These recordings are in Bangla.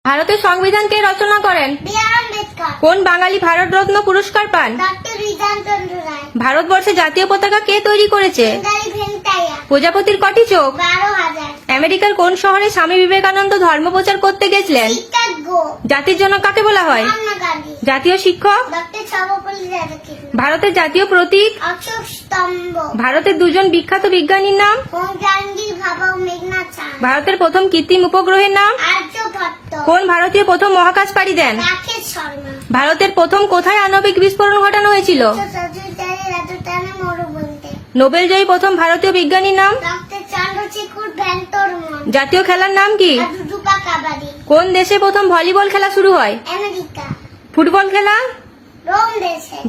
ভারতের সংবিধান কে রচনা করেন? কোন বাঙালি ভারত রত্ন পুরস্কার পান? ভারতবর্ষে জাতীয় পতাকা কে তৈরি করেছে? প্রজাপতির কটি চোখ? আমেরিকার কোন শহরে স্বামী বিবেকানন্দ ধর্ম প্রচার করতে গেছিলেন? জাতির জনক কাকে বলা হয়? জাতীয় শিক্ষক? ভারতের জাতীয় প্রতীক? ভারতের দুজন বিখ্যাত বিজ্ঞানীর নাম? ভারতের প্রথম কৃত্রিম উপগ্রহের নাম? কোন ভারতীয় প্রথম মহাকাশ পাড়ি দেন? ভারতের প্রথম কোথায় আণবিক বিস্ফোরণ ঘটানো হয়েছিল? নোবেলজয়ী প্রথম ভারতীয় বিজ্ঞানীর নাম? জাতীয় খেলার নাম কি? কোন দেশে প্রথম ভলিবল খেলা শুরু হয়? ফুটবল খেলা?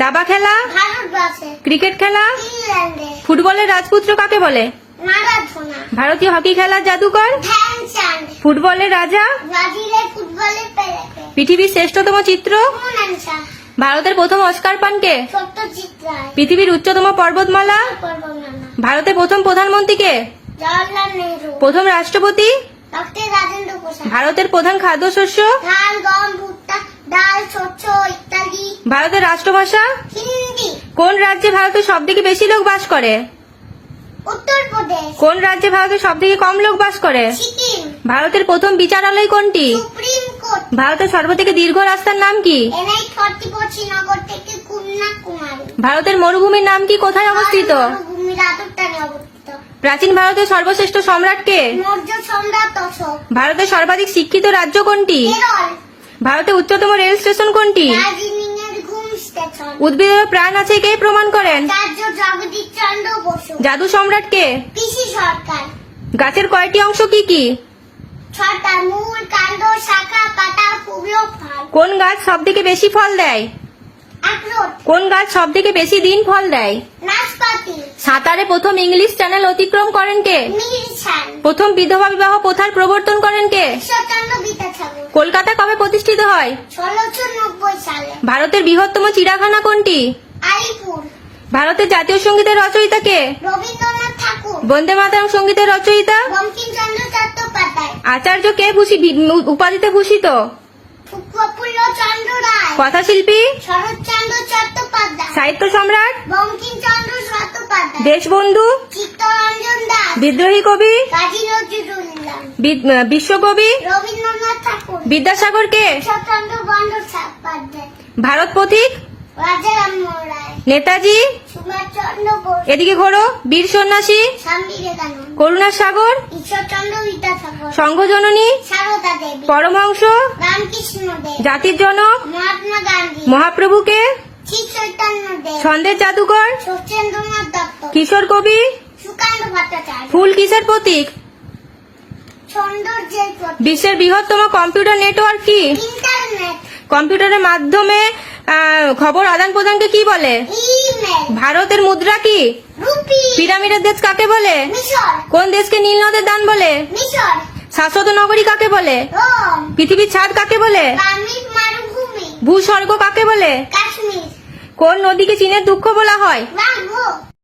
দাবা খেলা? ক্রিকেট খেলা? ফুটবলের রাজপুত্র কাকে বলে? ভারতীয় হকি খেলার জাদুকর? ফুটবলের রাজা? পৃথিবীর শ্রেষ্ঠতম চিত্র? ভারতের প্রথম অস্কার পান কে? পৃথিবীর উচ্চতম পর্বতমালা? ভারতের প্রথম প্রধানমন্ত্রী কে? প্রথম রাষ্ট্রপতি? ভারতের প্রধান খাদ্যশস্য? ভারতের রাষ্ট্রভাষা? কোন রাজ্যে ভারতের সবথেকে বেশি লোক বাস করে? কোন রাজ্যে ভারতের সবথেকে কম লোক বাস করে? ভারতের প্রথম বিচারালয় কোনটি? ভারতের সর্বথেকে দীর্ঘ রাস্তার নাম কি? ভারতের মরুভূমির নাম কি? কোথায় অবস্থিত? প্রাচীন ভারতের সর্বশ্রেষ্ঠ সম্রাট কে? ভারতের সর্বাধিক শিক্ষিত রাজ্য কোনটি? ভারতের উচ্চতম রেল স্টেশন কোনটি? উদ্ভিদের প্রাণ আছে কে প্রমাণ করেন? জাদু সম্রাট কে? গাছের কয়টি অংশ কি কি? কোন গাছ সব থেকে বেশি ফল দেয়? কোন গাছ সব থেকে বেশি দিন ফল দেয়? সাঁতারে প্রথম ইংলিশ চ্যানেল অতিক্রম করেন কে? প্রথম বিধবা বিবাহ প্রথার প্রবর্তন করেন কে? কলকাতা কবে প্রতিষ্ঠিত হয়? ভারতের বৃহত্তম চিড়িয়াখানা কোনটি? ভারতের জাতীয় সঙ্গীতের রচয়িতা কে? বন্দে মাতরম সঙ্গীতের রচয়িতা? আচার্য কে উপাধিতে ভূষিত? কথাশিল্পী? সাহিত্য সম্রাট? দেশবন্ধু? বিদ্রোহী কবি? বিশ্বকবি? বিদ্যাসাগর কে? ভারত পথিক? নেতাজি? এদিকে ঘোরো। বীর সন্ন্যাসী? করুণার সাগর? সংঘজননী? পরমহংস? জাতির জনক? মহাপ্রভুকে? ছন্দের জাদুকর? কিশোর কবি? ফুল কিসের প্রতীক? বিশ্বের বৃহত্তম কম্পিউটার নেটওয়ার্ক কি? কম্পিউটারের মাধ্যমে খবর আদান প্রদানকে কি বলে? ভারতের মুদ্রা কি? পিরামিডের দেশ কাকে বলে? কোন দেশকে নীল নদের দান বলে? শাশ্বত নগরী কাকে বলে? পৃথিবীর ছাদ কাকে বলে? ভূস্বর্গ কাকে বলে? কোন নদীকে চীনের দুঃখ বলা হয়?